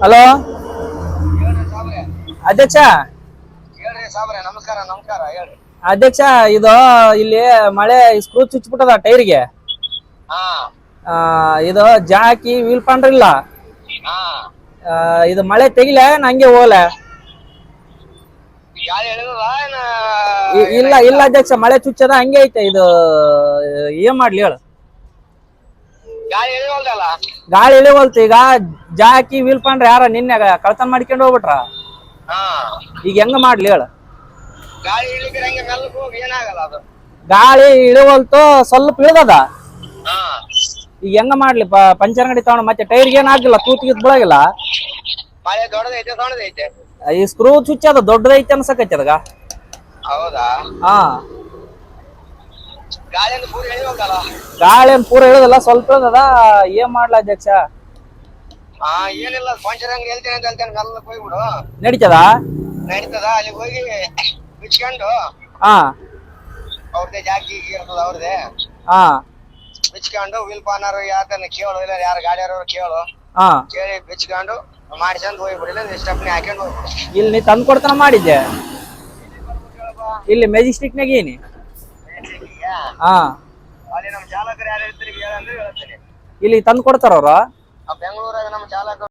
Hello ಹೇಳ್ರಿ ಸಾಬ್ರೆ. ಅಧ್ಯಕ್ಷ. ಹೇಳ್ರಿ ಸಾಬ್ರೆ, ನಮಸ್ಕಾರ ನಮಸ್ಕಾರ. ಹೇಳ್ರಿ. ಅಧ್ಯಕ್ಷ, ಇದು ಇಲ್ಲಿ ಮಳೆ ಸ್ಕ್ರೂ ಚುಚ್ಬಿಟ್ಟದ ಟೈರ್ಗೆ. ಹಾ ಇದು ಜಾಕಿ ವೀಲ್ ಪಾಂಡ್ರ್ ಇಲ್ಲ. ಹಾ ಇದು ಮಳೆ ತೆಗಿಲೆ ನಂಗೆ ಹೋಗ್ಲೆ. ಗಾಳಿ ಎಳೆದದ ಏನ? ಇಲ್ಲ ಇಲ್ಲ ಅಧ್ಯಕ್ಷ, ಮಳೆ ಚುಚ್ಚದ ಹಂಗೆ ಐತೆ. ಇದು ಏನ್ ಮಾಡ್ಲಿ ಹೇಳು? ಗಾಳಿ ಎಳೆವಲ್ದಲ್ಲ. ಗಾಳಿ ಇಳಿವಲ್ತು. ಈಗ ಜಾಕಿ ವೀಲ್ ಪಾಂಡ್ರ್ ಯಾರ ನಿನ್ನೆ ಕಳ್ತನ ಮಾಡ್ಕೊಂಡು ಹೋಗ್ಬಿಟ್ರ. ಹಾ ಈಗ ಹೆಂಗ ಮಾಡ್ಲಿ ಹೇಳು? ಗಾಳಿ ಇಳಿದ್ರೆ ಹಂಗೆ ಮೆಲ್ಲಕ್ ಹೋಗಿ ಏನಾಗಲ್ಲ ಅದು. ಗಾಳಿ ಇಳಿವಲ್ತು, ಸ್ವಲ್ಪ ಇಳ್ದದ. ಹಾ ಈಗ ಹೆಂಗ ಮಾಡ್ಲಿ? ಪಂಚರ್ ಅಂಗಡಿ ತಗೊಂಡು ಮತ್ತೆ ಟೈರ್ಗೆ ಏನಾಗಿಲ್ಲ, ತೂತಿಗೆ ಬಿಳಾಗಿಲ್ಲ. ಮಳೆ ದೊಡ್ಡದೈತೆ ಸಣ್ಣದೈತೆ? ಈ ಸ್ಕ್ರೂ ಚುಚ್ಚ ಅದ ದೊಡ್ಡದೈತೆ ಅನ್ಸಕೈತಿ ಅದ್ಗ. ಹೌದಾ? ಹಾ, ಗಾಳಿಯನ್ನು ಪೂರ ಎಳೆವಲ್ದಲ್ಲ. ಗಾಳಿ ಏನ್ ಪೂರ ಇಳದಲ್ಲ, ಸ್ವಲ್ಪ ಇಳದದ. ಏನ್ ಮಾಡ್ಲ ಅಧ್ಯಕ್ಷ? ಹಾ, ಏನಿಲ್ಲ, ಪಂಚರ್ ಅಂಗಡಿ ಹೇಳ್ತೇನೆ ಅಂತ ಹೇಳ್ತೇನೆ, ಮೆಲ್ಲಕ್ ಹೋಗ್ಬಿಡು. ನಡೀತದ? ನಡೀತದ. ಅಲ್ಲಿಗೆ ಹೋಗಿ ಬಿಚ್ಕೊಂಡು ಹಾ ಅವ್ರದ್ದೇ ಜಾಕಿ ಇರ್ತದ, ಅವ್ರದ್ದೇ ಹಾ ಬಿಚ್ಕೊಂಡು ವೀಲ್ ಪಾನರ್ ಯಾಕನ್ನ ಕೇಳು, ಇಲ್ಲ ಯಾರು ಗಾಡಿಯವ್ರವ್ರು ಕೇಳು. ಹಾ ಕೇಳಿ ಬಿಚ್ಕೊಂಡು ಮಾಡಿಸ್ಕೊಂಡು ಹೋಗ್ಬಿಡಿಲ್ಲ, ಸ್ಟೆಪ್ನಿ ಹಾಕೊಂಡು ಹೋಗ್ಬಿಡು. ಇಲ್ಲಿ ನೀ ತಂದು ಕೊಡ್ತಾನ ಮಾಡಿದ್ದೆ. ಇಲ್ಲಿ ಮೆಜೆಸ್ಟಿಕ್ನಾಗ ಏನಿ. ಹಾ, ಅಲ್ಲಿ ನಮ್ಮ ಚಾಲಕರು ಯಾರು ಇರ್ತಾರೆ ಹೇಳಂದ್ರೆ ಹೇಳ್ತೀನಿ. ಇಲ್ಲಿ ತಂದು ಕೊಡ್ತಾರ ಅವ್ರು. ಬೆಂಗಳೂರಾಗ ನಮ್ಮ ಚಾಲಕ